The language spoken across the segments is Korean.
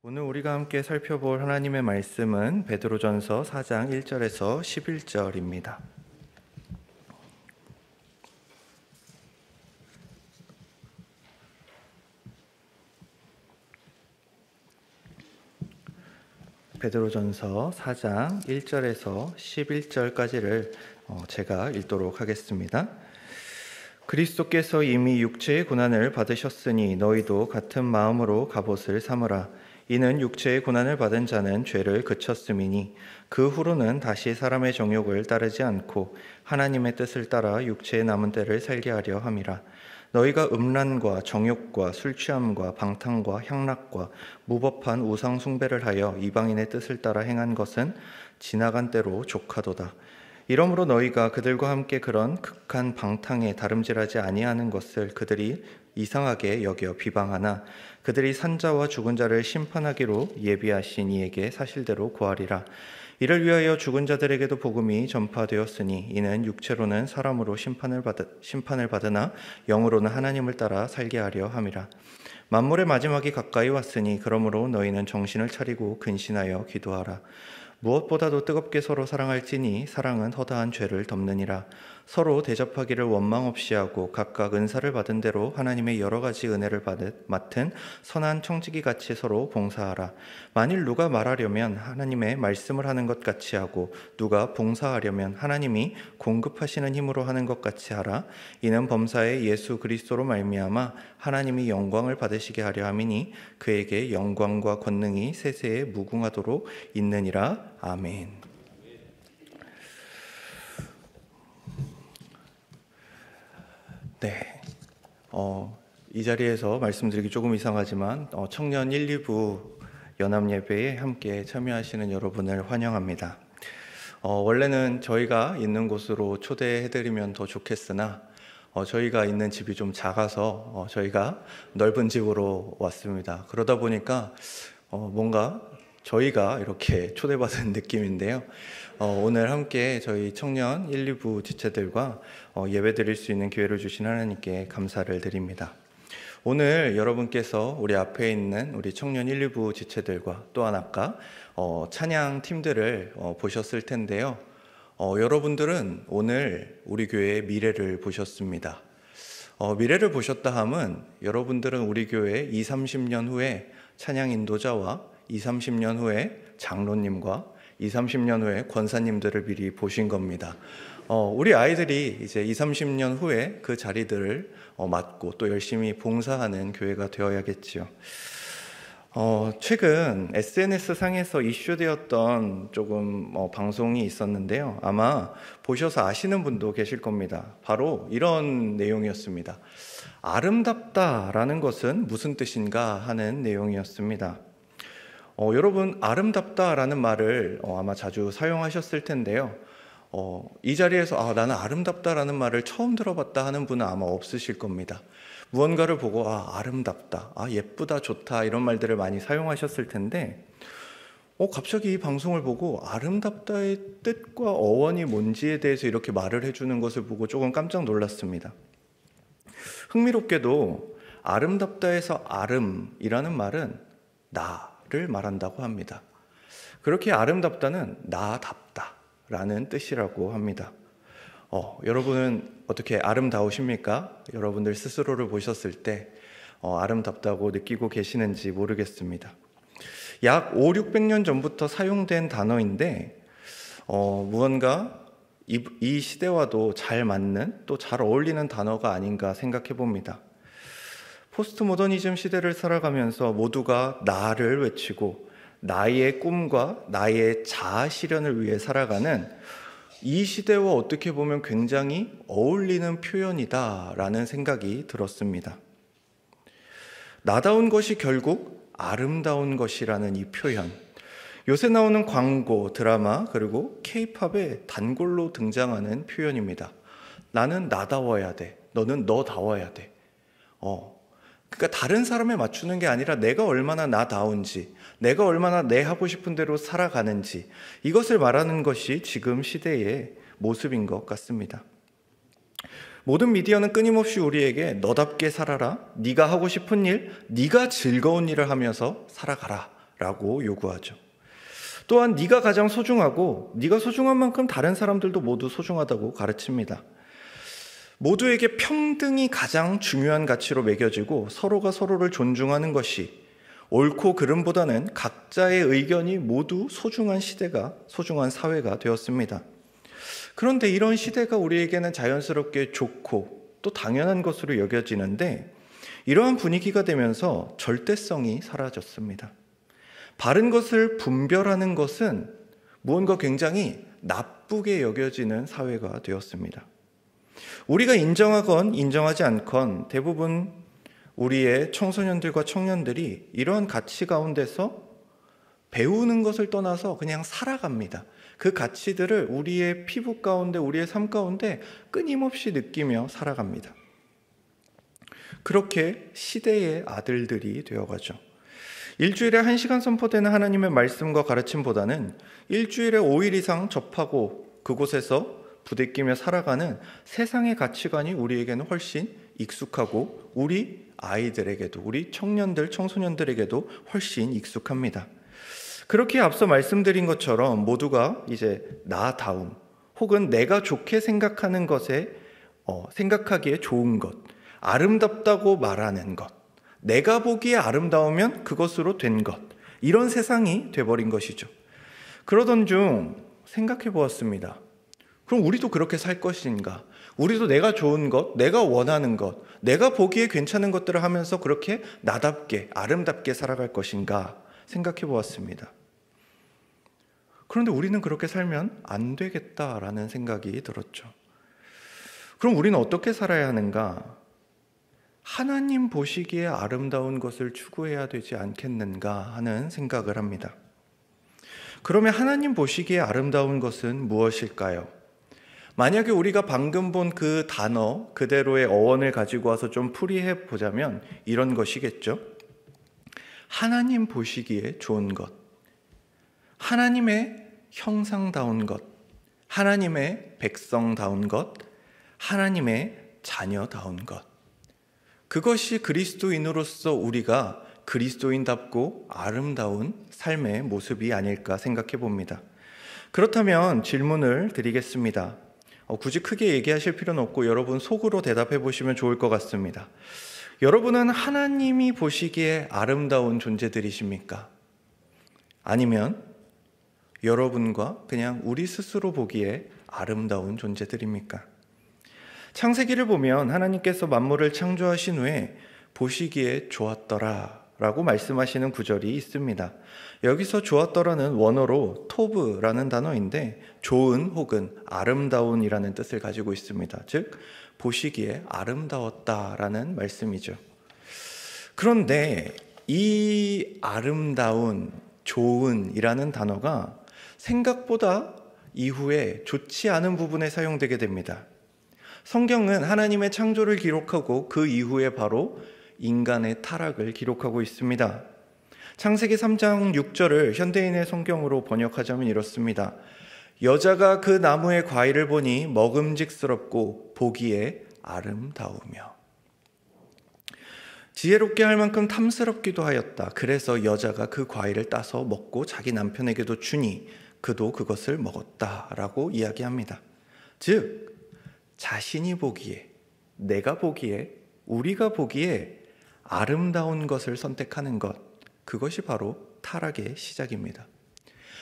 오늘 우리가 함께 살펴볼 하나님의 말씀은 베드로전서 4장 1절에서 11절입니다. 베드로전서 4장 1절에서 11절까지를 제가 읽도록 하겠습니다. 그리스도께서 이미 육체의 고난을 받으셨으니 너희도 같은 마음으로 갑옷을 삼으라. 이는 육체의 고난을 받은 자는 죄를 그쳤음이니 그 후로는 다시 사람의 정욕을 따르지 않고 하나님의 뜻을 따라 육체의 남은 때를 살게 하려 함이라. 너희가 음란과 정욕과 술취함과 방탕과 향락과 무법한 우상 숭배를 하여 이방인의 뜻을 따라 행한 것은 지나간 때로 족하도다. 이러므로 너희가 그들과 함께 그런 극한 방탕에 다름질하지 아니하는 것을 그들이 이상하게 여겨 비방하나 그들이 산자와 죽은 자를 심판하기로 예비하신 이에게 사실대로 구하리라. 이를 위하여 죽은 자들에게도 복음이 전파되었으니 이는 육체로는 사람으로 심판을 받으나 영으로는 하나님을 따라 살게 하려 함이라. 만물의 마지막이 가까이 왔으니 그러므로 너희는 정신을 차리고 근신하여 기도하라. 무엇보다도 뜨겁게 서로 사랑할지니 사랑은 허다한 죄를 덮느니라. 서로 대접하기를 원망 없이 하고 각각 은사를 받은 대로 하나님의 여러 가지 은혜를 맡은 선한 청지기 같이 서로 봉사하라. 만일 누가 말하려면 하나님의 말씀을 하는 것 같이 하고 누가 봉사하려면 하나님이 공급하시는 힘으로 하는 것 같이 하라. 이는 범사에 예수 그리스도로 말미암아 하나님이 영광을 받으시게 하려 함이니 그에게 영광과 권능이 세세에 무궁하도록 있느니라. 아멘. 네, 이 자리에서 말씀드리기 조금 이상하지만 청년 1, 2부 연합예배에 함께 참여하시는 여러분을 환영합니다. 원래는 저희가 있는 곳으로 초대해드리면 더 좋겠으나 저희가 있는 집이 좀 작아서 저희가 넓은 집으로 왔습니다. 그러다 보니까 뭔가 저희가 이렇게 초대받은 느낌인데요. 오늘 함께 저희 청년 1, 2부 지체들과 예배 드릴 수 있는 기회를 주신 하나님께 감사를 드립니다. 오늘 여러분께서 우리 앞에 있는 우리 청년 1, 2부 지체들과 또한 아까 찬양 팀들을 보셨을 텐데요. 여러분들은 오늘 우리 교회의 미래를 보셨습니다. 미래를 보셨다 함은 여러분들은 우리 교회 20, 30년 후에 찬양 인도자와 20, 30년 후에 장로님과 20, 30년 후에 권사님들을 미리 보신 겁니다. 우리 아이들이 이제 20, 30년 후에 그 자리들을 맡고 또 열심히 봉사하는 교회가 되어야겠지요. 최근 SNS 상에서 이슈되었던 조금 방송이 있었는데요. 아마 보셔서 아시는 분도 계실 겁니다. 바로 이런 내용이었습니다. 아름답다라는 것은 무슨 뜻인가 하는 내용이었습니다. 여러분, 아름답다라는 말을 아마 자주 사용하셨을 텐데요. 이 자리에서 나는 아름답다라는 말을 처음 들어봤다 하는 분은 아마 없으실 겁니다. 무언가를 보고 아름답다, 예쁘다, 좋다 이런 말들을 많이 사용하셨을 텐데 갑자기 이 방송을 보고 아름답다의 뜻과 어원이 뭔지에 대해서 이렇게 말을 해주는 것을 보고 조금 깜짝 놀랐습니다. 흥미롭게도 아름답다에서 아름이라는 말은 나를 말한다고 합니다. 그렇게 아름답다는 나답다 라는 뜻이라고 합니다. 여러분은 어떻게 아름다우십니까? 여러분들 스스로를 보셨을 때 아름답다고 느끼고 계시는지 모르겠습니다. 약 5, 600년 전부터 사용된 단어인데 무언가 이 시대와도 잘 맞는 또 잘 어울리는 단어가 아닌가 생각해 봅니다. 포스트 모더니즘 시대를 살아가면서 모두가 나를 외치고 나의 꿈과 나의 자아 실현을 위해 살아가는 이 시대와 어떻게 보면 굉장히 어울리는 표현이다라는 생각이 들었습니다. 나다운 것이 결국 아름다운 것이라는 이 표현, 요새 나오는 광고, 드라마 그리고 K-팝의 단골로 등장하는 표현입니다. 나는 나다워야 돼, 너는 너다워야 돼. 그러니까 다른 사람에 맞추는 게 아니라 내가 얼마나 나다운지, 내가 얼마나 내 하고 싶은 대로 살아가는지, 이것을 말하는 것이 지금 시대의 모습인 것 같습니다. 모든 미디어는 끊임없이 우리에게 너답게 살아라, 네가 하고 싶은 일, 네가 즐거운 일을 하면서 살아가라 라고 요구하죠. 또한 네가 가장 소중하고 네가 소중한 만큼 다른 사람들도 모두 소중하다고 가르칩니다. 모두에게 평등이 가장 중요한 가치로 매겨지고 서로가 서로를 존중하는 것이 옳고 그름보다는 각자의 의견이 모두 소중한 시대가, 소중한 사회가 되었습니다. 그런데 이런 시대가 우리에게는 자연스럽게 좋고 또 당연한 것으로 여겨지는데 이러한 분위기가 되면서 절대성이 사라졌습니다. 바른 것을 분별하는 것은 무언가 굉장히 나쁘게 여겨지는 사회가 되었습니다. 우리가 인정하건 인정하지 않건 대부분 우리의 청소년들과 청년들이 이러한 가치 가운데서 배우는 것을 떠나서 그냥 살아갑니다. 그 가치들을 우리의 피부 가운데, 우리의 삶 가운데 끊임없이 느끼며 살아갑니다. 그렇게 시대의 아들들이 되어가죠. 일주일에 1시간 선포되는 하나님의 말씀과 가르침보다는 일주일에 5일 이상 접하고 그곳에서 부대끼며 살아가는 세상의 가치관이 우리에게는 훨씬 익숙하고 우리 아이들에게도, 우리 청년들, 청소년들에게도 훨씬 익숙합니다. 그렇게 앞서 말씀드린 것처럼 모두가 이제 나다움 혹은 내가 좋게 생각하는 것에 생각하기에 좋은 것, 아름답다고 말하는 것, 내가 보기에 아름다우면 그것으로 된 것, 이런 세상이 돼버린 것이죠. 그러던 중 생각해 보았습니다. 그럼 우리도 그렇게 살 것인가? 우리도 내가 좋은 것, 내가 원하는 것, 내가 보기에 괜찮은 것들을 하면서 그렇게 나답게, 아름답게 살아갈 것인가 생각해 보았습니다. 그런데 우리는 그렇게 살면 안 되겠다라는 생각이 들었죠. 그럼 우리는 어떻게 살아야 하는가? 하나님 보시기에 아름다운 것을 추구해야 되지 않겠는가 하는 생각을 합니다. 그러면 하나님 보시기에 아름다운 것은 무엇일까요? 만약에 우리가 방금 본 그 단어 그대로의 어원을 가지고 와서 좀 풀이해 보자면 이런 것이겠죠. 하나님 보시기에 좋은 것, 하나님의 형상다운 것, 하나님의 백성다운 것, 하나님의 자녀다운 것, 그것이 그리스도인으로서 우리가 그리스도인답고 아름다운 삶의 모습이 아닐까 생각해 봅니다. 그렇다면 질문을 드리겠습니다. 굳이 크게 얘기하실 필요는 없고 여러분 속으로 대답해 보시면 좋을 것 같습니다. 여러분은 하나님이 보시기에 아름다운 존재들이십니까? 아니면 여러분과 그냥 우리 스스로 보기에 아름다운 존재들입니까? 창세기를 보면 하나님께서 만물을 창조하신 후에 보시기에 좋았더라 라고 말씀하시는 구절이 있습니다. 여기서 좋았더라는 원어로 토브라는 단어인데 좋은 혹은 아름다운이라는 뜻을 가지고 있습니다. 즉 보시기에 아름다웠다라는 말씀이죠. 그런데 이 아름다운, 좋은이라는 단어가 생각보다 이후에 좋지 않은 부분에 사용되게 됩니다. 성경은 하나님의 창조를 기록하고 그 이후에 바로 인간의 타락을 기록하고 있습니다. 창세기 3장 6절을 현대인의 성경으로 번역하자면 이렇습니다. 여자가 그 나무의 과일을 보니 먹음직스럽고 보기에 아름다우며 지혜롭게 할 만큼 탐스럽기도 하였다. 그래서 여자가 그 과일을 따서 먹고 자기 남편에게도 주니 그도 그것을 먹었다라고 이야기합니다. 즉 자신이 보기에, 내가 보기에, 우리가 보기에 아름다운 것을 선택하는 것, 그것이 바로 타락의 시작입니다.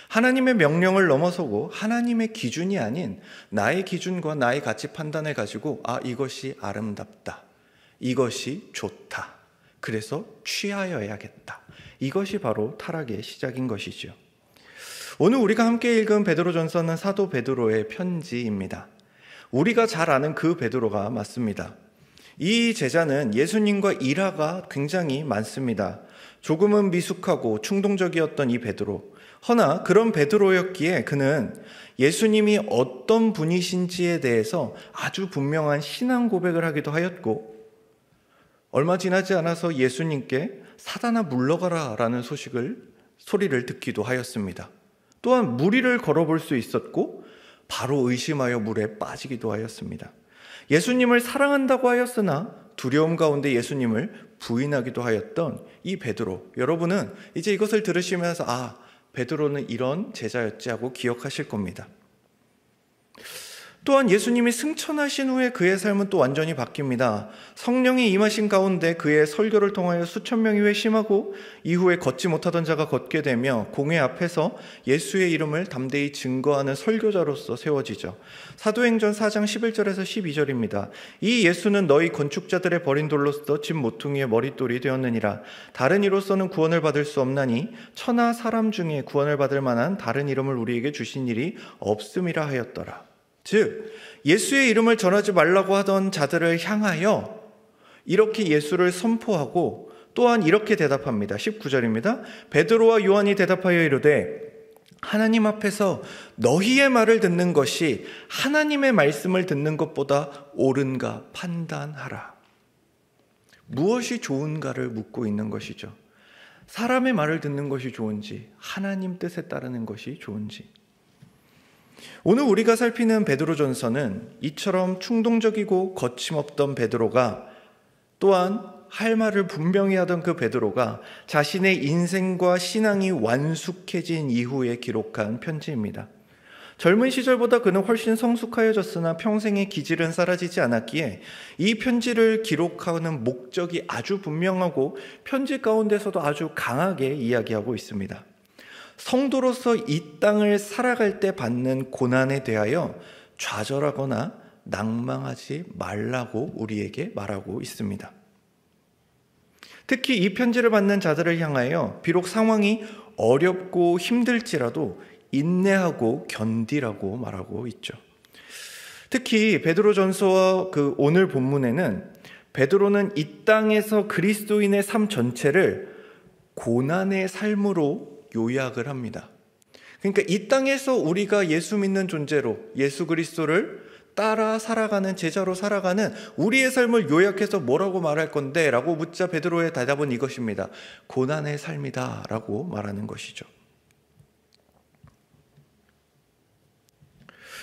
하나님의 명령을 넘어서고 하나님의 기준이 아닌 나의 기준과 나의 가치 판단을 가지고 이것이 아름답다, 이것이 좋다, 그래서 취하여야겠다, 이것이 바로 타락의 시작인 것이죠. 오늘 우리가 함께 읽은 베드로전서는 사도 베드로의 편지입니다. 우리가 잘 아는 그 베드로가 맞습니다. 이 제자는 예수님과 일화가 굉장히 많습니다. 조금은 미숙하고 충동적이었던 이 베드로. 허나 그런 베드로였기에 그는 예수님이 어떤 분이신지에 대해서 아주 분명한 신앙 고백을 하기도 하였고 얼마 지나지 않아서 예수님께 사단아 물러가라 라는 소리를 듣기도 하였습니다. 또한 무리를 걸어볼 수 있었고 바로 의심하여 물에 빠지기도 하였습니다. 예수님을 사랑한다고 하였으나 두려움 가운데 예수님을 부인하기도 하였던 이 베드로, 여러분은 이제 이것을 들으시면서 베드로는 이런 제자였지 하고 기억하실 겁니다. 또한 예수님이 승천하신 후에 그의 삶은 또 완전히 바뀝니다. 성령이 임하신 가운데 그의 설교를 통하여 수천 명이 회심하고 이후에 걷지 못하던 자가 걷게 되며 공회 앞에서 예수의 이름을 담대히 증거하는 설교자로서 세워지죠. 사도행전 4장 11절에서 12절입니다. 이 예수는 너희 건축자들의 버린 돌로서 집 모퉁이의 머릿돌이 되었느니라. 다른 이로서는 구원을 받을 수 없나니 천하 사람 중에 구원을 받을 만한 다른 이름을 우리에게 주신 일이 없음이라 하였더라. 즉 예수의 이름을 전하지 말라고 하던 자들을 향하여 이렇게 예수를 선포하고 또한 이렇게 대답합니다. 19절입니다. 베드로와 요한이 대답하여 이르되 하나님 앞에서 너희의 말을 듣는 것이 하나님의 말씀을 듣는 것보다 옳은가 판단하라. 무엇이 좋은가를 묻고 있는 것이죠. 사람의 말을 듣는 것이 좋은지 하나님 뜻에 따르는 것이 좋은지. 오늘 우리가 살피는 베드로전서는 이처럼 충동적이고 거침없던 베드로가 또한 할 말을 분명히 하던 그 베드로가 자신의 인생과 신앙이 완숙해진 이후에 기록한 편지입니다. 젊은 시절보다 그는 훨씬 성숙하여졌으나 평생의 기질은 사라지지 않았기에 이 편지를 기록하는 목적이 아주 분명하고 편지 가운데서도 아주 강하게 이야기하고 있습니다. 성도로서 이 땅을 살아갈 때 받는 고난에 대하여 좌절하거나 낭망하지 말라고 우리에게 말하고 있습니다. 특히 이 편지를 받는 자들을 향하여 비록 상황이 어렵고 힘들지라도 인내하고 견디라고 말하고 있죠. 특히 베드로전서와 그 오늘 본문에는 베드로는 이 땅에서 그리스도인의 삶 전체를 고난의 삶으로 요약을 합니다. 그러니까 이 땅에서 우리가 예수 믿는 존재로 예수 그리스도를 따라 살아가는 제자로 살아가는 우리의 삶을 요약해서 뭐라고 말할 건데? 라고 묻자 베드로의 대답은 이것입니다. 고난의 삶이다 라고 말하는 것이죠.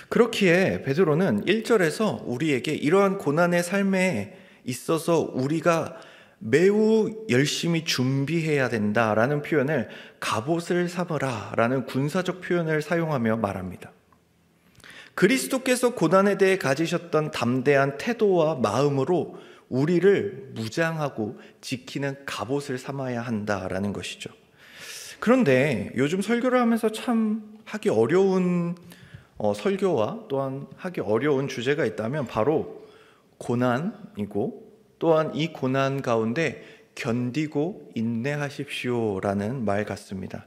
그렇기에 베드로는 1절에서 우리에게 이러한 고난의 삶에 있어서 우리가 매우 열심히 준비해야 된다라는 표현을 갑옷을 삼으라 라는 군사적 표현을 사용하며 말합니다. 그리스도께서 고난에 대해 가지셨던 담대한 태도와 마음으로 우리를 무장하고 지키는 갑옷을 삼아야 한다라는 것이죠. 그런데 요즘 설교를 하면서 참 하기 어려운 설교와 또한 하기 어려운 주제가 있다면 바로 고난이고 또한 이 고난 가운데 견디고 인내하십시오라는 말 같습니다.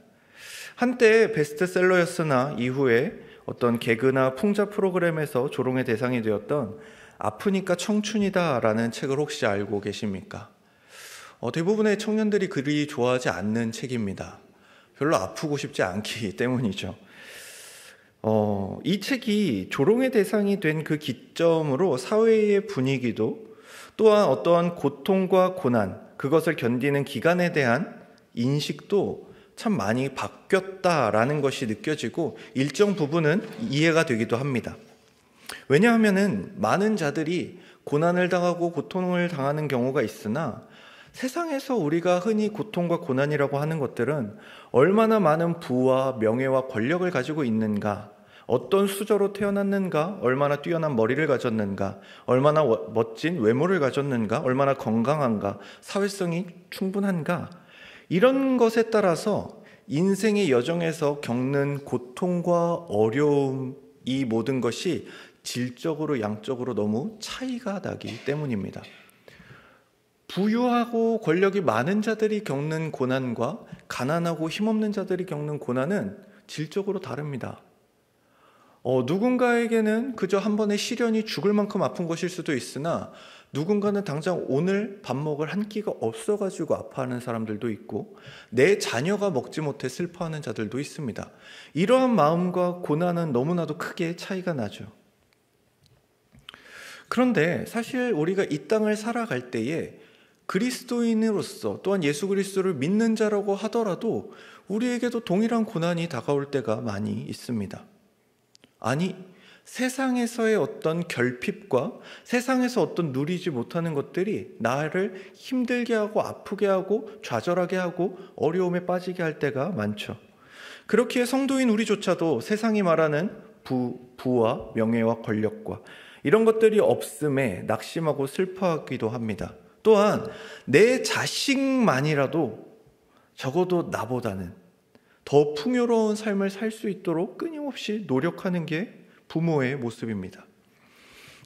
한때 베스트셀러였으나 이후에 어떤 개그나 풍자 프로그램에서 조롱의 대상이 되었던 아프니까 청춘이다라는 책을 혹시 알고 계십니까? 대부분의 청년들이 그리 좋아하지 않는 책입니다. 별로 아프고 싶지 않기 때문이죠. 이 책이 조롱의 대상이 된 그 기점으로 사회의 분위기도 또한 어떠한 고통과 고난, 그것을 견디는 기간에 대한 인식도 참 많이 바뀌었다라는 것이 느껴지고 일정 부분은 이해가 되기도 합니다. 왜냐하면 많은 자들이 고난을 당하고 고통을 당하는 경우가 있으나 세상에서 우리가 흔히 고통과 고난이라고 하는 것들은 얼마나 많은 부와 명예와 권력을 가지고 있는가, 어떤 수저로 태어났는가, 얼마나 뛰어난 머리를 가졌는가, 얼마나 멋진 외모를 가졌는가, 얼마나 건강한가, 사회성이 충분한가, 이런 것에 따라서 인생의 여정에서 겪는 고통과 어려움, 이 모든 것이 질적으로 양적으로 너무 차이가 나기 때문입니다. 부유하고 권력이 많은 자들이 겪는 고난과 가난하고 힘없는 자들이 겪는 고난은 질적으로 다릅니다. 누군가에게는 그저 한 번의 시련이 죽을 만큼 아픈 것일 수도 있으나 누군가는 당장 오늘 밥 먹을 한 끼가 없어가지고 아파하는 사람들도 있고 내 자녀가 먹지 못해 슬퍼하는 자들도 있습니다. 이러한 마음과 고난은 너무나도 크게 차이가 나죠. 그런데 사실 우리가 이 땅을 살아갈 때에 그리스도인으로서 또한 예수 그리스도를 믿는 자라고 하더라도 우리에게도 동일한 고난이 다가올 때가 많이 있습니다. 아니, 세상에서의 어떤 결핍과 세상에서 어떤 누리지 못하는 것들이 나를 힘들게 하고 아프게 하고 좌절하게 하고 어려움에 빠지게 할 때가 많죠. 그렇기에 성도인 우리조차도 세상이 말하는 부와 명예와 권력과 이런 것들이 없음에 낙심하고 슬퍼하기도 합니다. 또한 내 자식만이라도 적어도 나보다는 더 풍요로운 삶을 살 수 있도록 끊임없이 노력하는 게 부모의 모습입니다.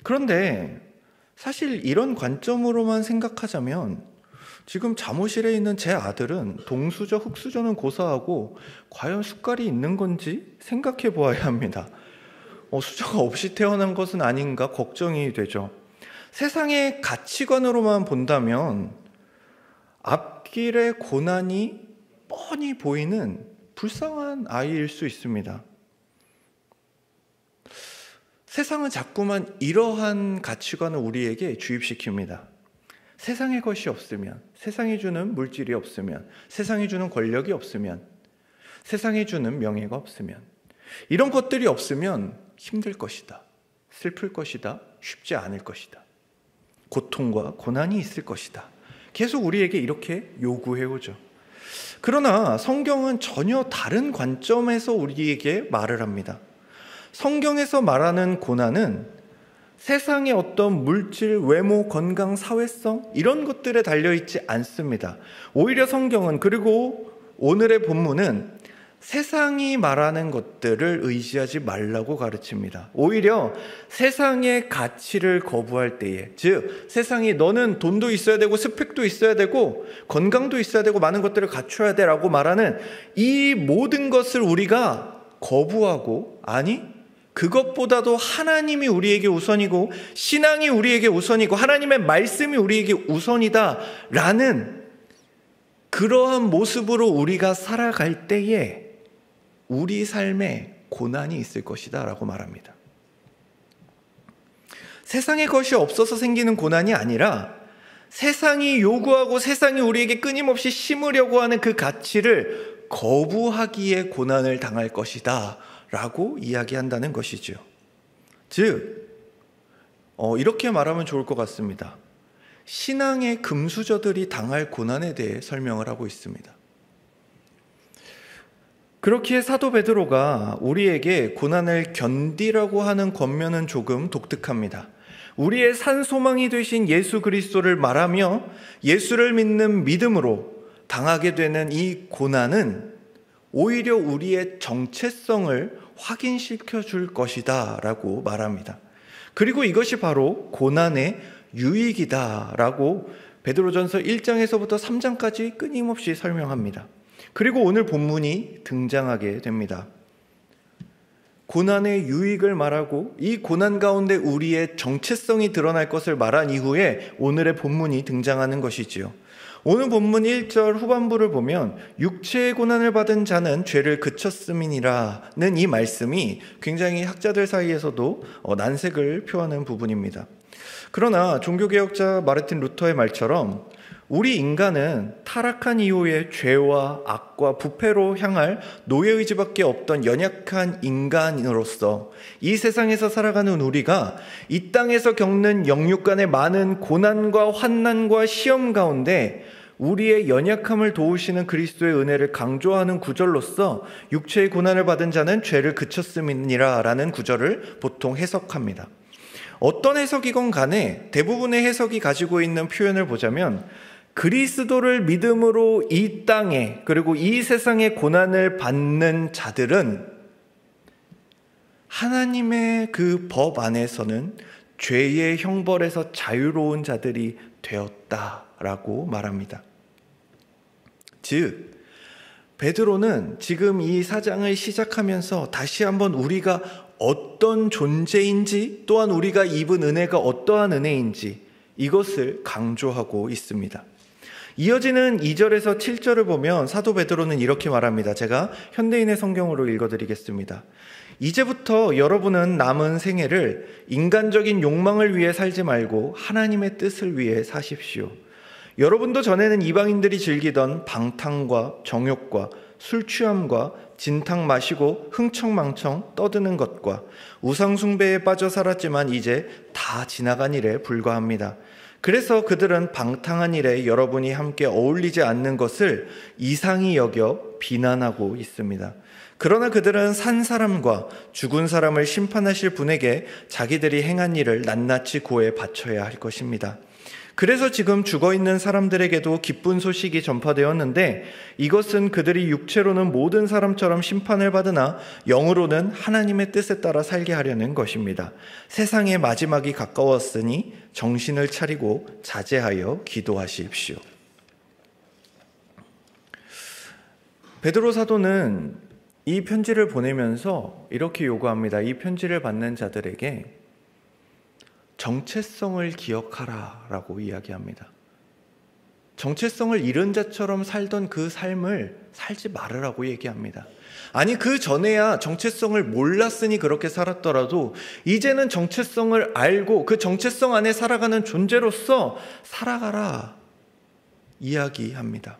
그런데 사실 이런 관점으로만 생각하자면 지금 잠옷실에 있는 제 아들은 동수저, 흙수저는 고사하고 과연 숟갈이 있는 건지 생각해 보아야 합니다. 수저가 없이 태어난 것은 아닌가 걱정이 되죠. 세상의 가치관으로만 본다면 앞길의 고난이 뻔히 보이는 불쌍한 아이일 수 있습니다. 세상은 자꾸만 이러한 가치관을 우리에게 주입시킵니다. 세상의 것이 없으면, 세상이 주는 물질이 없으면, 세상이 주는 권력이 없으면, 세상이 주는 명예가 없으면, 이런 것들이 없으면 힘들 것이다, 슬플 것이다, 쉽지 않을 것이다, 고통과 고난이 있을 것이다. 계속 우리에게 이렇게 요구해오죠. 그러나 성경은 전혀 다른 관점에서 우리에게 말을 합니다. 성경에서 말하는 고난은 세상의 어떤 물질, 외모, 건강, 사회성 이런 것들에 달려있지 않습니다. 오히려 성경은, 그리고 오늘의 본문은 세상이 말하는 것들을 의지하지 말라고 가르칩니다. 오히려 세상의 가치를 거부할 때에, 즉 세상이 너는 돈도 있어야 되고 스펙도 있어야 되고 건강도 있어야 되고 많은 것들을 갖춰야 돼 라고 말하는 이 모든 것을 우리가 거부하고, 아니 그것보다도 하나님이 우리에게 우선이고 신앙이 우리에게 우선이고 하나님의 말씀이 우리에게 우선이다 라는 그러한 모습으로 우리가 살아갈 때에 우리 삶에 고난이 있을 것이다 라고 말합니다. 세상의 것이 없어서 생기는 고난이 아니라 세상이 요구하고 세상이 우리에게 끊임없이 심으려고 하는 그 가치를 거부하기에 고난을 당할 것이다 라고 이야기한다는 것이죠. 즉 이렇게 말하면 좋을 것 같습니다. 신앙의 금수저들이 당할 고난에 대해 설명을 하고 있습니다. 그렇기에 사도 베드로가 우리에게 고난을 견디라고 하는 권면은 조금 독특합니다. 우리의 산소망이 되신 예수 그리스도를 말하며 예수를 믿는 믿음으로 당하게 되는 이 고난은 오히려 우리의 정체성을 확인시켜 줄 것이다 라고 말합니다. 그리고 이것이 바로 고난의 유익이다 라고 베드로전서 1장에서부터 3장까지 끊임없이 설명합니다. 그리고 오늘 본문이 등장하게 됩니다. 고난의 유익을 말하고 이 고난 가운데 우리의 정체성이 드러날 것을 말한 이후에 오늘의 본문이 등장하는 것이지요. 오늘 본문 1절 후반부를 보면 육체의 고난을 받은 자는 죄를 그쳤음이니라는 이 말씀이 굉장히 학자들 사이에서도 난색을 표하는 부분입니다. 그러나 종교개혁자 마르틴 루터의 말처럼 우리 인간은 타락한 이후에 죄와 악과 부패로 향할 노예의지밖에 없던 연약한 인간으로서 이 세상에서 살아가는 우리가 이 땅에서 겪는 영육 간의 많은 고난과 환난과 시험 가운데 우리의 연약함을 도우시는 그리스도의 은혜를 강조하는 구절로서 육체의 고난을 받은 자는 죄를 그쳤음이니라 라는 구절을 보통 해석합니다. 어떤 해석이건 간에 대부분의 해석이 가지고 있는 표현을 보자면 그리스도를 믿음으로 이 땅에 그리고 이 세상의 고난을 받는 자들은 하나님의 그 법 안에서는 죄의 형벌에서 자유로운 자들이 되었다라고 말합니다. 즉 베드로는 지금 이 사장을 시작하면서 다시 한번 우리가 어떤 존재인지 또한 우리가 입은 은혜가 어떠한 은혜인지 이것을 강조하고 있습니다. 이어지는 2절에서 7절을 보면 사도 베드로는 이렇게 말합니다. 제가 현대인의 성경으로 읽어드리겠습니다. 이제부터 여러분은 남은 생애를 인간적인 욕망을 위해 살지 말고 하나님의 뜻을 위해 사십시오. 여러분도 전에는 이방인들이 즐기던 방탕과 정욕과 술 취함과 진탕 마시고 흥청망청 떠드는 것과 우상 숭배에 빠져 살았지만 이제 다 지나간 일에 불과합니다. 그래서 그들은 방탕한 일에 여러분이 함께 어울리지 않는 것을 이상히 여겨 비난하고 있습니다. 그러나 그들은 산 사람과 죽은 사람을 심판하실 분에게 자기들이 행한 일을 낱낱이 고해 바쳐야 할 것입니다. 그래서 지금 죽어있는 사람들에게도 기쁜 소식이 전파되었는데 이것은 그들이 육체로는 모든 사람처럼 심판을 받으나 영으로는 하나님의 뜻에 따라 살게 하려는 것입니다. 세상의 마지막이 가까웠으니 정신을 차리고 자제하여 기도하십시오. 베드로 사도는 이 편지를 보내면서 이렇게 요구합니다. 이 편지를 받는 자들에게 정체성을 기억하라 라고 이야기합니다. 정체성을 잃은 자처럼 살던 그 삶을 살지 말으라고 얘기합니다. 아니, 그 전에야 정체성을 몰랐으니 그렇게 살았더라도 이제는 정체성을 알고 그 정체성 안에 살아가는 존재로서 살아가라 이야기합니다.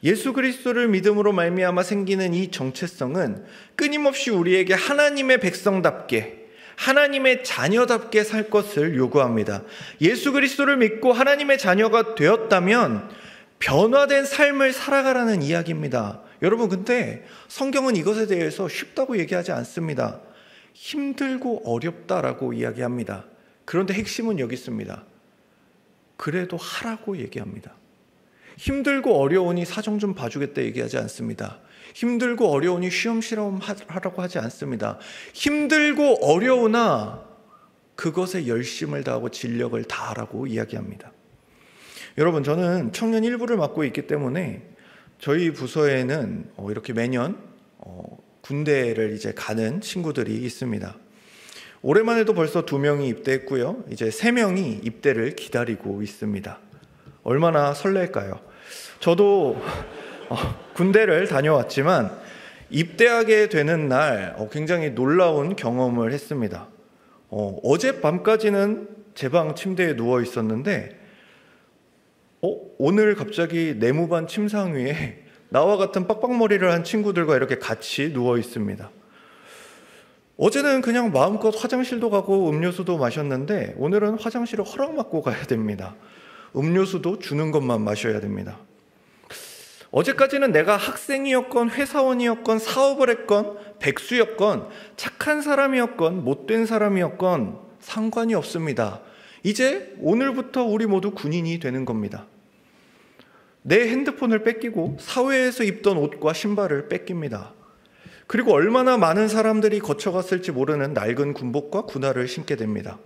예수 그리스도를 믿음으로 말미암아 생기는 이 정체성은 끊임없이 우리에게 하나님의 백성답게, 하나님의 자녀답게 살 것을 요구합니다. 예수 그리스도를 믿고 하나님의 자녀가 되었다면 변화된 삶을 살아가라는 이야기입니다. 여러분, 근데 성경은 이것에 대해서 쉽다고 얘기하지 않습니다. 힘들고 어렵다라고 이야기합니다. 그런데 핵심은 여기 있습니다. 그래도 하라고 얘기합니다. 힘들고 어려우니 사정 좀 봐주겠다 얘기하지 않습니다. 힘들고 어려우니 쉬엄쉬엄 하라고 하지 않습니다. 힘들고 어려우나 그것에 열심을 다하고 진력을 다하라고 이야기합니다. 여러분, 저는 청년 일부를 맡고 있기 때문에 저희 부서에는 이렇게 매년 군대를 이제 가는 친구들이 있습니다. 올해만 해도 벌써 2명이 입대했고요. 이제 3명이 입대를 기다리고 있습니다. 얼마나 설렐까요? 저도 군대를 다녀왔지만 입대하게 되는 날 굉장히 놀라운 경험을 했습니다. 어젯밤까지는 제 방 침대에 누워 있었는데 오늘 갑자기 내무반 침상 위에 나와 같은 빡빡머리를 한 친구들과 이렇게 같이 누워 있습니다. 어제는 그냥 마음껏 화장실도 가고 음료수도 마셨는데 오늘은 화장실을 허락받고 가야 됩니다. 음료수도 주는 것만 마셔야 됩니다. 어제까지는 내가 학생이었건 회사원이었건 사업을 했건 백수였건 착한 사람이었건 못된 사람이었건 상관이 없습니다. 이제 오늘부터 우리 모두 군인이 되는 겁니다. 내 핸드폰을 뺏기고 사회에서 입던 옷과 신발을 뺏깁니다. 그리고 얼마나 많은 사람들이 거쳐갔을지 모르는 낡은 군복과 군화를 신게 됩니다.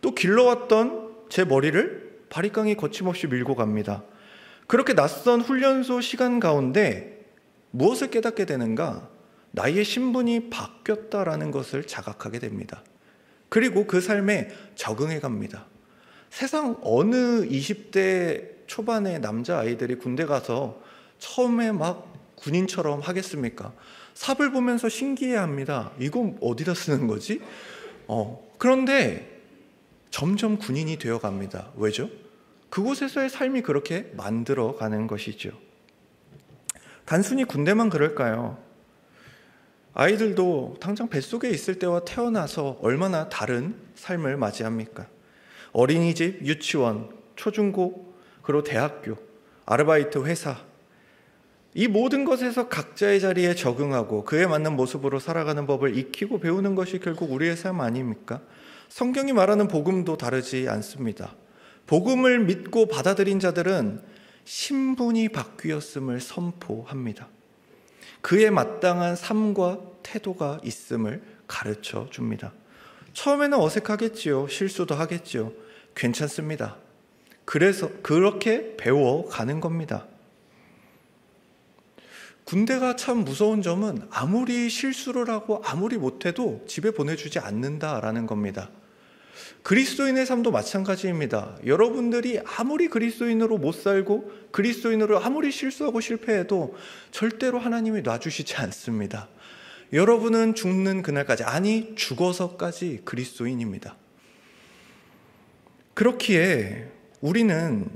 또 길러왔던 제 머리를 바리깡이 거침없이 밀고 갑니다. 그렇게 낯선 훈련소 시간 가운데 무엇을 깨닫게 되는가? 나의 신분이 바뀌었다라는 것을 자각하게 됩니다. 그리고 그 삶에 적응해 갑니다. 세상 어느 20대 초반의 남자아이들이 군대 가서 처음에 막 군인처럼 하겠습니까? 삽을 보면서 신기해합니다. 이건 어디다 쓰는 거지? 그런데 점점 군인이 되어갑니다. 왜죠? 그곳에서의 삶이 그렇게 만들어가는 것이죠. 단순히 군대만 그럴까요? 아이들도 당장 뱃속에 있을 때와 태어나서 얼마나 다른 삶을 맞이합니까? 어린이집, 유치원, 초중고, 그리고 대학교, 아르바이트 회사, 이 모든 것에서 각자의 자리에 적응하고 그에 맞는 모습으로 살아가는 법을 익히고 배우는 것이 결국 우리의 삶 아닙니까? 성경이 말하는 복음도 다르지 않습니다. 복음을 믿고 받아들인 자들은 신분이 바뀌었음을 선포합니다. 그에 마땅한 삶과 태도가 있음을 가르쳐 줍니다. 처음에는 어색하겠지요. 실수도 하겠지요. 괜찮습니다. 그래서 그렇게 배워가는 겁니다. 군대가 참 무서운 점은 아무리 실수를 하고 아무리 못해도 집에 보내주지 않는다라는 겁니다. 그리스도인의 삶도 마찬가지입니다. 여러분들이 아무리 그리스도인으로 못 살고 그리스도인으로 아무리 실수하고 실패해도 절대로 하나님이 놔주시지 않습니다. 여러분은 죽는 그날까지, 아니 죽어서까지 그리스도인입니다. 그렇기에 우리는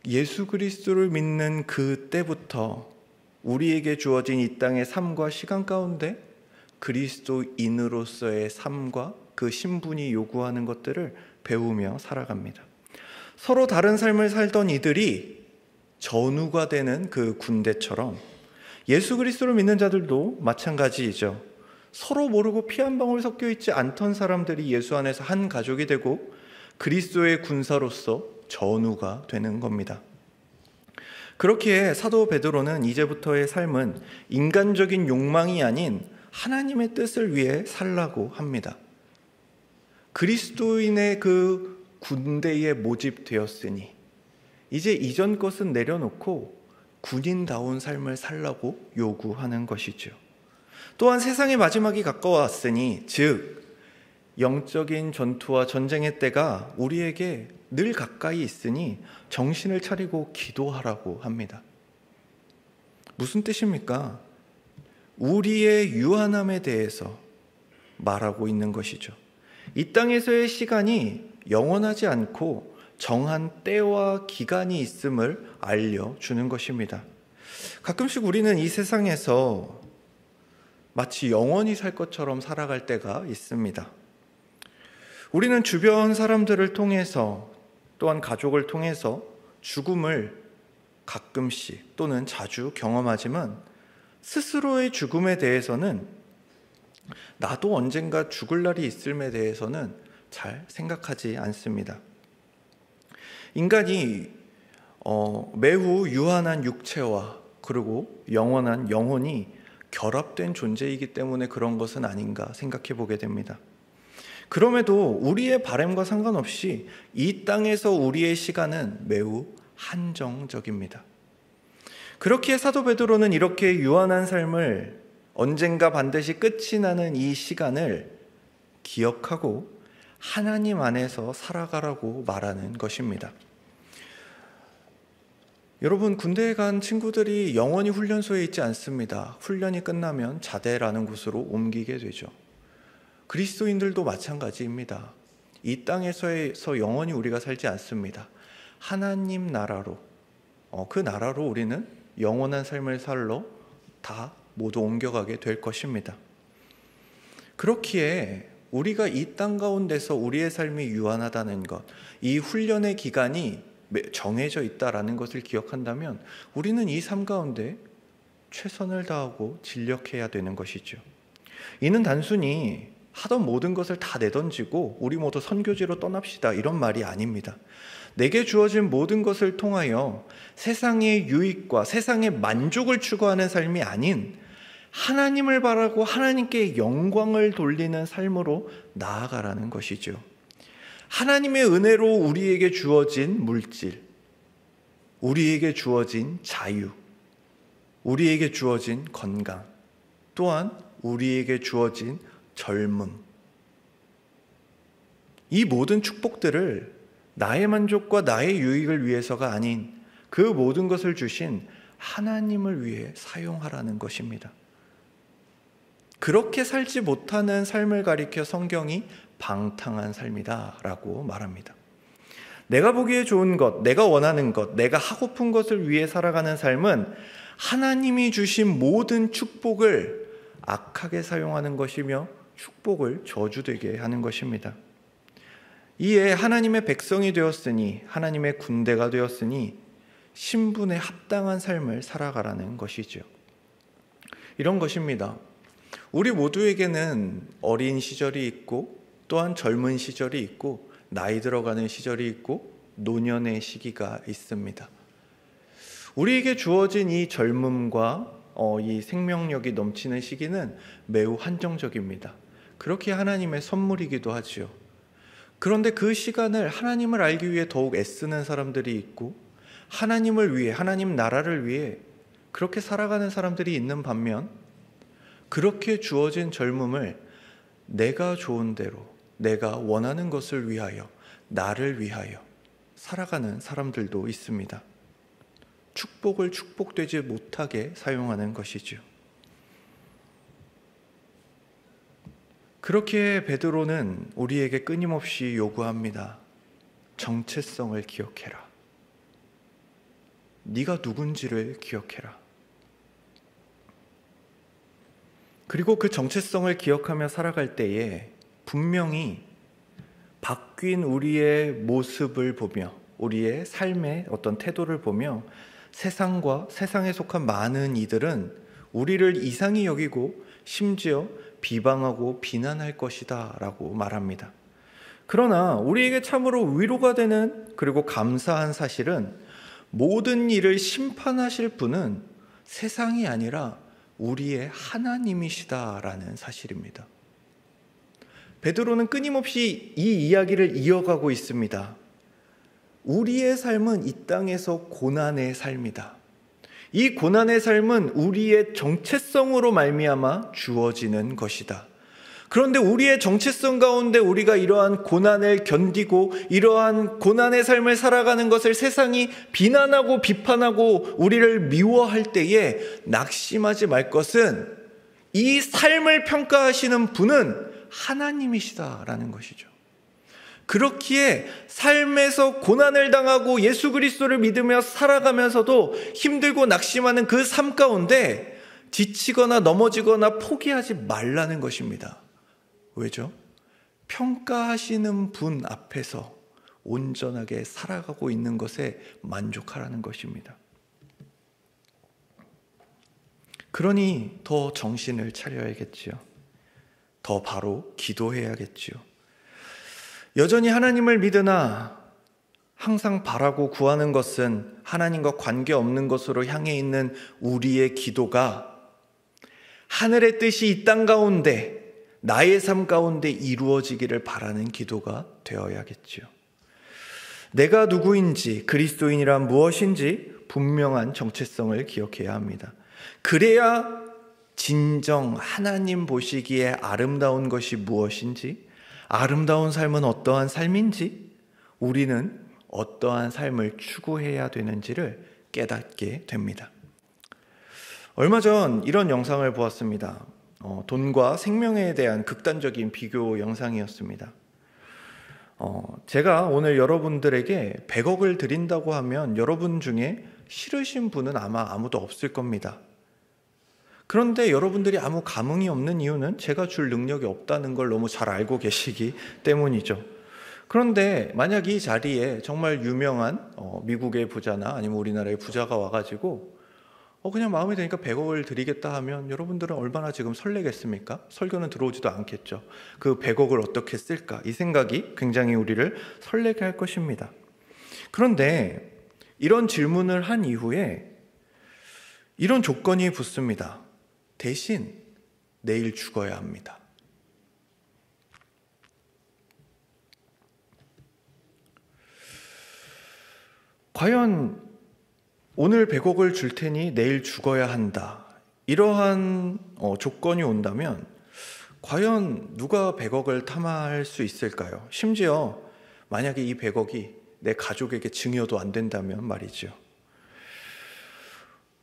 예수 그리스도를 믿는 그때부터 우리에게 주어진 이 땅의 삶과 시간 가운데 그리스도인으로서의 삶과 그 신분이 요구하는 것들을 배우며 살아갑니다. 서로 다른 삶을 살던 이들이 전우가 되는 그 군대처럼 예수 그리스도를 믿는 자들도 마찬가지이죠. 서로 모르고 피 한 방울 섞여 있지 않던 사람들이 예수 안에서 한 가족이 되고 그리스도의 군사로서 전우가 되는 겁니다. 그렇기에 사도 베드로는 이제부터의 삶은 인간적인 욕망이 아닌 하나님의 뜻을 위해 살라고 합니다. 그리스도인의 그 군대에 모집되었으니 이제 이전 것은 내려놓고 군인다운 삶을 살라고 요구하는 것이죠. 또한 세상의 마지막이 가까웠으니, 즉 영적인 전투와 전쟁의 때가 우리에게 늘 가까이 있으니 정신을 차리고 기도하라고 합니다. 무슨 뜻입니까? 우리의 유한함에 대해서 말하고 있는 것이죠. 이 땅에서의 시간이 영원하지 않고 정한 때와 기간이 있음을 알려주는 것입니다. 가끔씩 우리는 이 세상에서 마치 영원히 살 것처럼 살아갈 때가 있습니다. 우리는 주변 사람들을 통해서 또한 가족을 통해서 죽음을 가끔씩 또는 자주 경험하지만 스스로의 죽음에 대해서는 나도 언젠가 죽을 날이 있음에 대해서는 잘 생각하지 않습니다. 인간이 매우 유한한 육체와 그리고 영원한 영혼이 결합된 존재이기 때문에 그런 것은 아닌가 생각해 보게 됩니다. 그럼에도 우리의 바람과 상관없이 이 땅에서 우리의 시간은 매우 한정적입니다. 그렇기에 사도 베드로는 이렇게 유한한 삶을 언젠가 반드시 끝이 나는 이 시간을 기억하고 하나님 안에서 살아가라고 말하는 것입니다. 여러분, 군대에 간 친구들이 영원히 훈련소에 있지 않습니다. 훈련이 끝나면 자대라는 곳으로 옮기게 되죠. 그리스도인들도 마찬가지입니다. 이 땅에서 영원히 우리가 살지 않습니다. 하나님 나라로, 그 나라로 우리는 영원한 삶을 살러 다 모두 옮겨가게 될 것입니다. 그렇기에 우리가 이 땅 가운데서 우리의 삶이 유한하다는 것, 이 훈련의 기간이 정해져 있다라는 것을 기억한다면 우리는 이 삶 가운데 최선을 다하고 진력해야 되는 것이죠. 이는 단순히 하던 모든 것을 다 내던지고 우리 모두 선교지로 떠납시다 이런 말이 아닙니다. 내게 주어진 모든 것을 통하여 세상의 유익과 세상의 만족을 추구하는 삶이 아닌 하나님을 바라고 하나님께 영광을 돌리는 삶으로 나아가라는 것이죠. 하나님의 은혜로 우리에게 주어진 물질, 우리에게 주어진 자유, 우리에게 주어진 건강, 또한 우리에게 주어진 젊음, 이 모든 축복들을 나의 만족과 나의 유익을 위해서가 아닌 그 모든 것을 주신 하나님을 위해 사용하라는 것입니다. 그렇게 살지 못하는 삶을 가리켜 성경이 방탕한 삶이다 라고 말합니다. 내가 보기에 좋은 것, 내가 원하는 것, 내가 하고픈 것을 위해 살아가는 삶은 하나님이 주신 모든 축복을 악하게 사용하는 것이며 축복을 저주되게 하는 것입니다. 이에 하나님의 백성이 되었으니, 하나님의 군대가 되었으니 신분에 합당한 삶을 살아가라는 것이죠. 이런 것입니다. 우리 모두에게는 어린 시절이 있고 또한 젊은 시절이 있고 나이 들어가는 시절이 있고 노년의 시기가 있습니다. 우리에게 주어진 이 젊음과 이 생명력이 넘치는 시기는 매우 한정적입니다. 그렇게 하나님의 선물이기도 하지요. 그런데 그 시간을 하나님을 알기 위해 더욱 애쓰는 사람들이 있고 하나님을 위해, 하나님 나라를 위해 그렇게 살아가는 사람들이 있는 반면 그렇게 주어진 젊음을 내가 좋은 대로, 내가 원하는 것을 위하여, 나를 위하여 살아가는 사람들도 있습니다. 축복을 축복되지 못하게 사용하는 것이죠. 그렇게 베드로는 우리에게 끊임없이 요구합니다. 정체성을 기억해라. 네가 누군지를 기억해라. 그리고 그 정체성을 기억하며 살아갈 때에 분명히 바뀐 우리의 모습을 보며 우리의 삶의 어떤 태도를 보며 세상과 세상에 속한 많은 이들은 우리를 이상히 여기고 심지어 비방하고 비난할 것이다 라고 말합니다. 그러나 우리에게 참으로 위로가 되는 그리고 감사한 사실은 모든 일을 심판하실 분은 세상이 아니라 우리의 하나님이시다라는 사실입니다. 베드로는 끊임없이 이 이야기를 이어가고 있습니다. 우리의 삶은 이 땅에서 고난의 삶이다. 이 고난의 삶은 우리의 정체성으로 말미암아 주어지는 것이다. 그런데 우리의 정체성 가운데 우리가 이러한 고난을 견디고 이러한 고난의 삶을 살아가는 것을 세상이 비난하고 비판하고 우리를 미워할 때에 낙심하지 말 것은 이 삶을 평가하시는 분은 하나님이시다라는 것이죠. 그렇기에 삶에서 고난을 당하고 예수 그리스도를 믿으며 살아가면서도 힘들고 낙심하는 그 삶 가운데 지치거나 넘어지거나 포기하지 말라는 것입니다. 왜죠? 평가하시는 분 앞에서 온전하게 살아가고 있는 것에 만족하라는 것입니다. 그러니 더 정신을 차려야겠지요. 더 바로 기도해야겠지요. 여전히 하나님을 믿으나 항상 바라고 구하는 것은 하나님과 관계없는 것으로 향해 있는 우리의 기도가 하늘의 뜻이 이 땅 가운데 나의 삶 가운데 이루어지기를 바라는 기도가 되어야겠지요. 내가 누구인지, 그리스도인이란 무엇인지 분명한 정체성을 기억해야 합니다. 그래야 진정 하나님 보시기에 아름다운 것이 무엇인지, 아름다운 삶은 어떠한 삶인지, 우리는 어떠한 삶을 추구해야 되는지를 깨닫게 됩니다. 얼마 전 이런 영상을 보았습니다. 돈과 생명에 대한 극단적인 비교 영상이었습니다. 제가 오늘 여러분들에게 100억을 드린다고 하면 여러분 중에 싫으신 분은 아마 아무도 없을 겁니다. 그런데 여러분들이 아무 감흥이 없는 이유는 제가 줄 능력이 없다는 걸 너무 잘 알고 계시기 때문이죠. 그런데 만약 이 자리에 정말 유명한 미국의 부자나 아니면 우리나라의 부자가 와가지고 그냥 마음에 드니까 100억을 드리겠다 하면 여러분들은 얼마나 지금 설레겠습니까? 설교는 들어오지도 않겠죠. 그 100억을 어떻게 쓸까? 이 생각이 굉장히 우리를 설레게 할 것입니다. 그런데 이런 질문을 한 이후에 이런 조건이 붙습니다. 대신 내일 죽어야 합니다. 과연 오늘 100억을 줄 테니 내일 죽어야 한다. 이러한 조건이 온다면 과연 누가 100억을 탐할 수 있을까요? 심지어 만약에 이 100억이 내 가족에게 증여도 안 된다면 말이죠.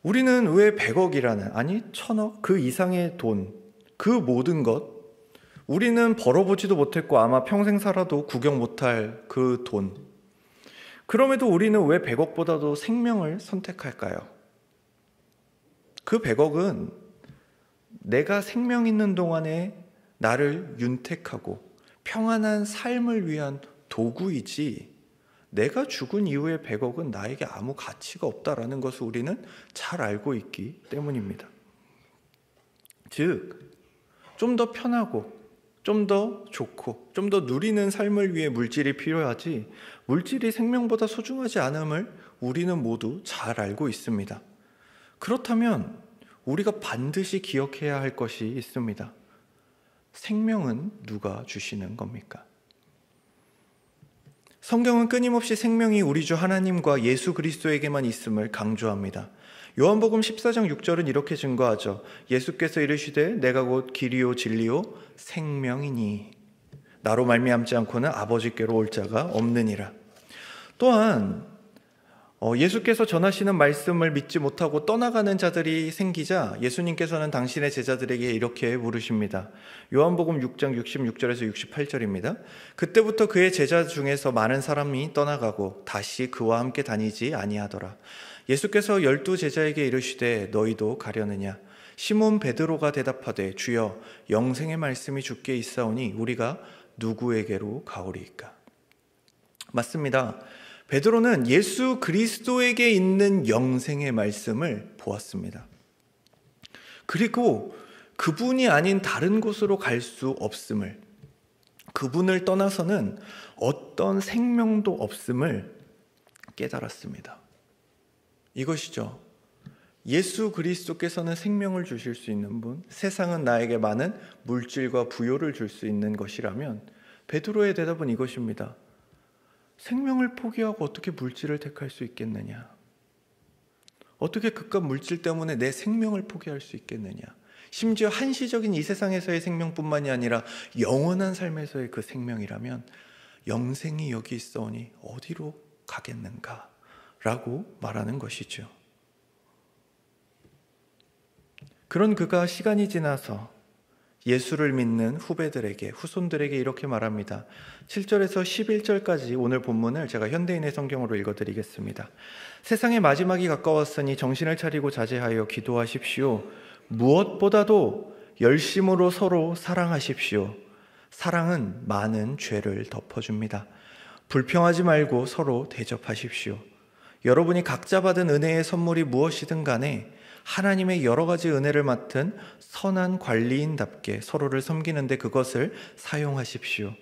우리는 왜 100억이라는, 아니 1000억, 그 이상의 돈, 그 모든 것, 우리는 벌어보지도 못했고 아마 평생 살아도 구경 못할 그 돈, 그럼에도 우리는 왜 100억보다도 생명을 선택할까요? 그 100억은 내가 생명 있는 동안에 나를 윤택하고 평안한 삶을 위한 도구이지, 내가 죽은 이후의 100억은 나에게 아무 가치가 없다라는 것을 우리는 잘 알고 있기 때문입니다. 즉, 좀 더 편하고 좀 더 좋고 좀 더 누리는 삶을 위해 물질이 필요하지, 물질이 생명보다 소중하지 않음을 우리는 모두 잘 알고 있습니다. 그렇다면 우리가 반드시 기억해야 할 것이 있습니다. 생명은 누가 주시는 겁니까? 성경은 끊임없이 생명이 우리 주 하나님과 예수 그리스도에게만 있음을 강조합니다. 요한복음 14장 6절은 이렇게 증거하죠. 예수께서 이르시되 내가 곧 길이요 진리요 생명이니 나로 말미암지 않고는 아버지께로 올 자가 없느니라. 또한 예수께서 전하시는 말씀을 믿지 못하고 떠나가는 자들이 생기자 예수님께서는 당신의 제자들에게 이렇게 물으십니다. 요한복음 6장 66절에서 68절입니다. 그때부터 그의 제자 중에서 많은 사람이 떠나가고 다시 그와 함께 다니지 아니하더라. 예수께서 12제자에게 이르시되 너희도 가려느냐? 시몬 베드로가 대답하되 주여 영생의 말씀이 주께 있사오니 우리가 누구에게로 가오리이까? 맞습니다. 베드로는 예수 그리스도에게 있는 영생의 말씀을 보았습니다. 그리고 그분이 아닌 다른 곳으로 갈 수 없음을, 그분을 떠나서는 어떤 생명도 없음을 깨달았습니다. 이것이죠. 예수 그리스도께서는 생명을 주실 수 있는 분, 세상은 나에게 많은 물질과 부요를 줄 수 있는 것이라면 베드로의 대답은 이것입니다. 생명을 포기하고 어떻게 물질을 택할 수 있겠느냐? 어떻게 그깟 물질 때문에 내 생명을 포기할 수 있겠느냐? 심지어 한시적인 이 세상에서의 생명뿐만이 아니라 영원한 삶에서의 그 생명이라면 영생이 여기 있어오니 어디로 가겠는가? 라고 말하는 것이죠. 그런 그가 시간이 지나서 예수를 믿는 후배들에게, 후손들에게 이렇게 말합니다. 7절에서 11절까지 오늘 본문을 제가 현대인의 성경으로 읽어드리겠습니다. 세상의 마지막이 가까웠으니 정신을 차리고 자제하여 기도하십시오. 무엇보다도 열심으로 서로 사랑하십시오. 사랑은 많은 죄를 덮어줍니다. 불평하지 말고 서로 대접하십시오. 여러분이 각자 받은 은혜의 선물이 무엇이든 간에 하나님의 여러 가지 은혜를 맡은 선한 관리인답게 서로를 섬기는데 그것을 사용하십시오.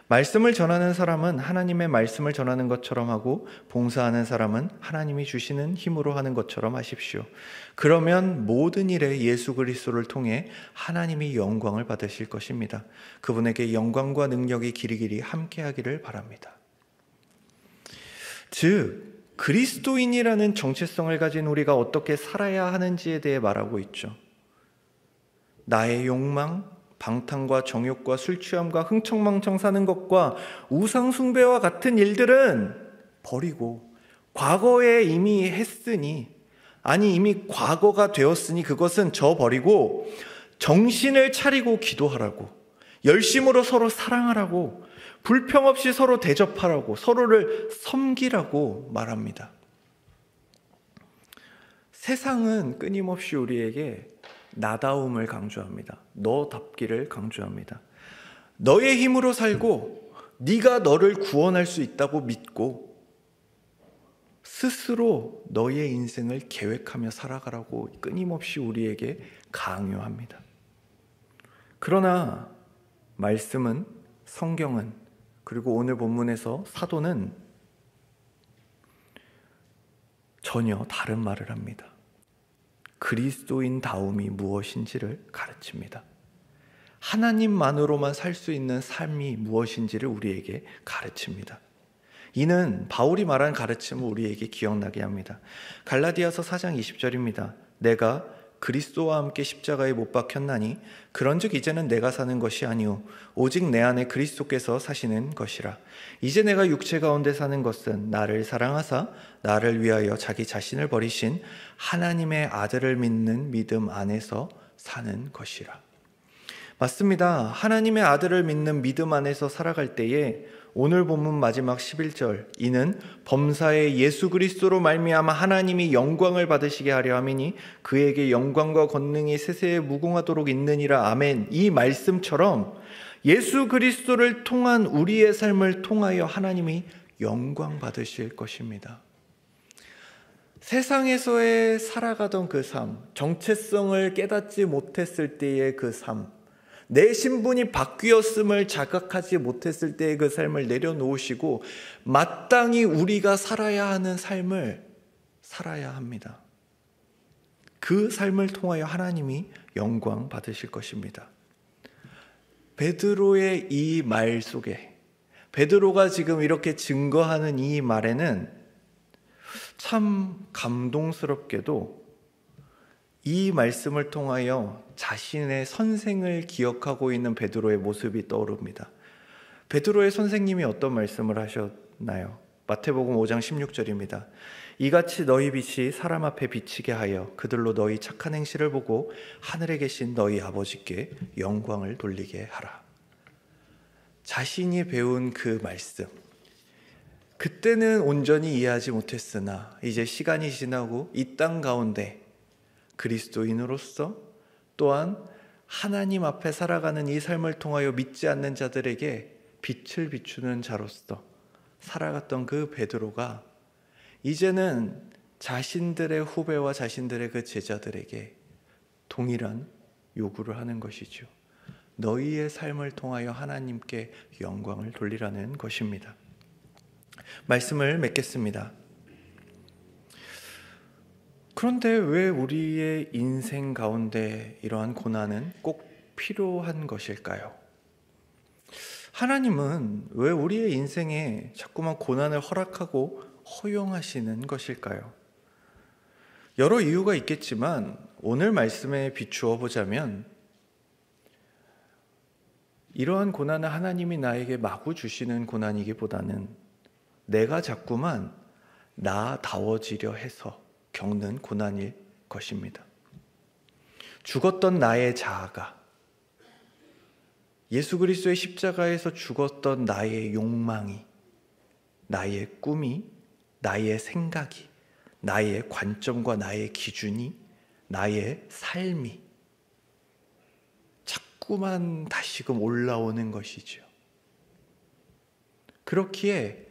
말씀을 전하는 사람은 하나님의 말씀을 전하는 것처럼 하고 봉사하는 사람은 하나님이 주시는 힘으로 하는 것처럼 하십시오. 그러면 모든 일에 예수 그리스도를 통해 하나님이 영광을 받으실 것입니다. 그분에게 영광과 능력이 길이길이 함께하기를 바랍니다. 즉 그리스도인이라는 정체성을 가진 우리가 어떻게 살아야 하는지에 대해 말하고 있죠. 나의 욕망, 방탕과 정욕과 술 취함과 흥청망청 사는 것과 우상 숭배와 같은 일들은 버리고 과거에 이미 했으니, 아니 이미 과거가 되었으니 그것은 저버리고 정신을 차리고 기도하라고, 열심으로 서로 사랑하라고, 불평 없이 서로 대접하라고, 서로를 섬기라고 말합니다. 세상은 끊임없이 우리에게 나다움을 강조합니다. 너답기를 강조합니다. 너의 힘으로 살고 네가 너를 구원할 수 있다고 믿고 스스로 너의 인생을 계획하며 살아가라고 끊임없이 우리에게 강요합니다. 그러나 말씀은, 성경은, 그리고 오늘 본문에서 사도는 전혀 다른 말을 합니다. 그리스도인다움이 무엇인지를 가르칩니다. 하나님만으로만 살 수 있는 삶이 무엇인지를 우리에게 가르칩니다. 이는 바울이 말한 가르침을 우리에게 기억나게 합니다. 갈라디아서 4장 20절입니다. 내가 그리스도와 함께 십자가에 못 박혔나니 그런즉 이제는 내가 사는 것이 아니오 오직 내 안에 그리스도께서 사시는 것이라. 이제 내가 육체 가운데 사는 것은 나를 사랑하사 나를 위하여 자기 자신을 버리신 하나님의 아들을 믿는 믿음 안에서 사는 것이라. 맞습니다. 하나님의 아들을 믿는 믿음 안에서 살아갈 때에 오늘 본문 마지막 11절, 이는 범사의 예수 그리스도로 말미암아 하나님이 영광을 받으시게 하려 함이니 그에게 영광과 권능이 세세에 무궁하도록 있느니라. 아멘. 이 말씀처럼 예수 그리스도를 통한 우리의 삶을 통하여 하나님이 영광 받으실 것입니다. 세상에서의 살아가던 그 삶, 정체성을 깨닫지 못했을 때의 그 삶, 내 신분이 바뀌었음을 자각하지 못했을 때의 그 삶을 내려놓으시고 마땅히 우리가 살아야 하는 삶을 살아야 합니다. 그 삶을 통하여 하나님이 영광 받으실 것입니다. 베드로의 이 말 속에, 베드로가 지금 이렇게 증거하는 이 말에는 참 감동스럽게도 이 말씀을 통하여 자신의 선생을 기억하고 있는 베드로의 모습이 떠오릅니다. 베드로의 선생님이 어떤 말씀을 하셨나요? 마태복음 5장 16절입니다. 이같이 너희 빛이 사람 앞에 비치게 하여 그들로 너희 착한 행실을 보고 하늘에 계신 너희 아버지께 영광을 돌리게 하라. 자신이 배운 그 말씀, 그때는 온전히 이해하지 못했으나 이제 시간이 지나고 이 땅 가운데 그리스도인으로서 또한 하나님 앞에 살아가는 이 삶을 통하여 믿지 않는 자들에게 빛을 비추는 자로서 살아갔던 그 베드로가 이제는 자신들의 후배와 자신들의 그 제자들에게 동일한 요구를 하는 것이죠. 너희의 삶을 통하여 하나님께 영광을 돌리라는 것입니다. 말씀을 맺겠습니다. 그런데 왜 우리의 인생 가운데 이러한 고난은 꼭 필요한 것일까요? 하나님은 왜 우리의 인생에 자꾸만 고난을 허락하고 허용하시는 것일까요? 여러 이유가 있겠지만 오늘 말씀에 비추어 보자면 이러한 고난은 하나님이 나에게 마구 주시는 고난이기보다는 내가 자꾸만 나다워지려 해서 겪는 고난일 것입니다. 죽었던 나의 자아가 예수 그리스도의 십자가에서 죽었던 나의 욕망이, 나의 꿈이, 나의 생각이, 나의 관점과 나의 기준이, 나의 삶이 자꾸만 다시금 올라오는 것이죠. 그렇기에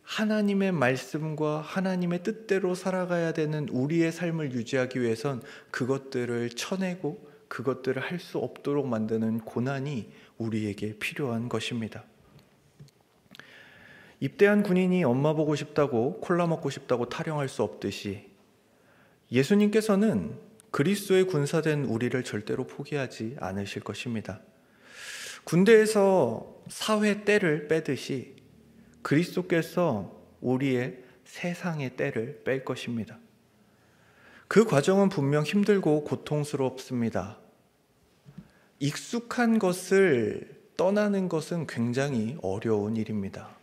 하나님의 말씀과 하나님의 뜻대로 살아가야 되는 우리의 삶을 유지하기 위해선 그것들을 쳐내고 그것들을 할 수 없도록 만드는 고난이 우리에게 필요한 것입니다. 입대한 군인이 엄마 보고 싶다고 콜라 먹고 싶다고 타령할 수 없듯이 예수님께서는 그리스도의 군사된 우리를 절대로 포기하지 않으실 것입니다. 군대에서 사회 때를 빼듯이 그리스도께서 우리의 세상의 때를 뺄 것입니다. 그 과정은 분명 힘들고 고통스럽습니다. 익숙한 것을 떠나는 것은 굉장히 어려운 일입니다.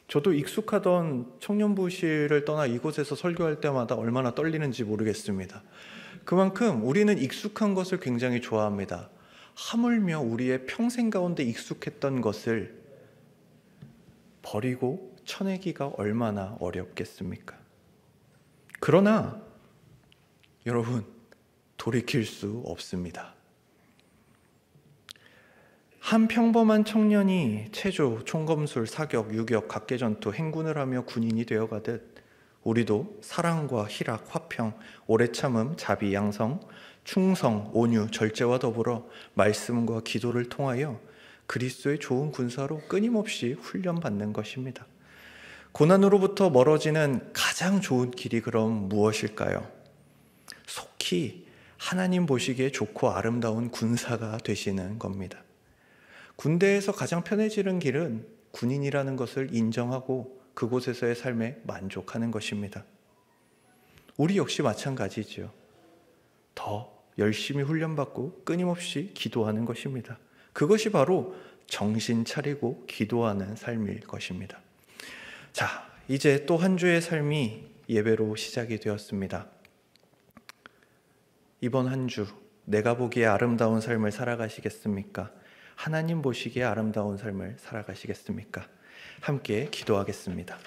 저도 익숙하던 청년부실을 떠나 이곳에서 설교할 때마다 얼마나 떨리는지 모르겠습니다. 그만큼 우리는 익숙한 것을 굉장히 좋아합니다. 하물며 우리의 평생 가운데 익숙했던 것을 버리고 쳐내기가 얼마나 어렵겠습니까? 그러나 여러분, 돌이킬 수 없습니다. 한 평범한 청년이 체조, 총검술, 사격, 유격, 각개전투, 행군을 하며 군인이 되어가듯 우리도 사랑과 희락, 화평, 오래 참음, 자비, 양성, 충성, 온유, 절제와 더불어 말씀과 기도를 통하여 그리스도의 좋은 군사로 끊임없이 훈련받는 것입니다. 고난으로부터 멀어지는 가장 좋은 길이 그럼 무엇일까요? 속히 하나님 보시기에 좋고 아름다운 군사가 되시는 겁니다. 군대에서 가장 편해지는 길은 군인이라는 것을 인정하고 그곳에서의 삶에 만족하는 것입니다. 우리 역시 마찬가지죠. 더 열심히 훈련받고 끊임없이 기도하는 것입니다. 그것이 바로 정신 차리고 기도하는 삶일 것입니다. 자, 이제 또 한 주의 삶이 예배로 시작이 되었습니다. 이번 한 주 내가 보기에 아름다운 삶을 살아가시겠습니까? 하나님 보시기에 아름다운 삶을 살아가시겠습니까? 함께 기도하겠습니다.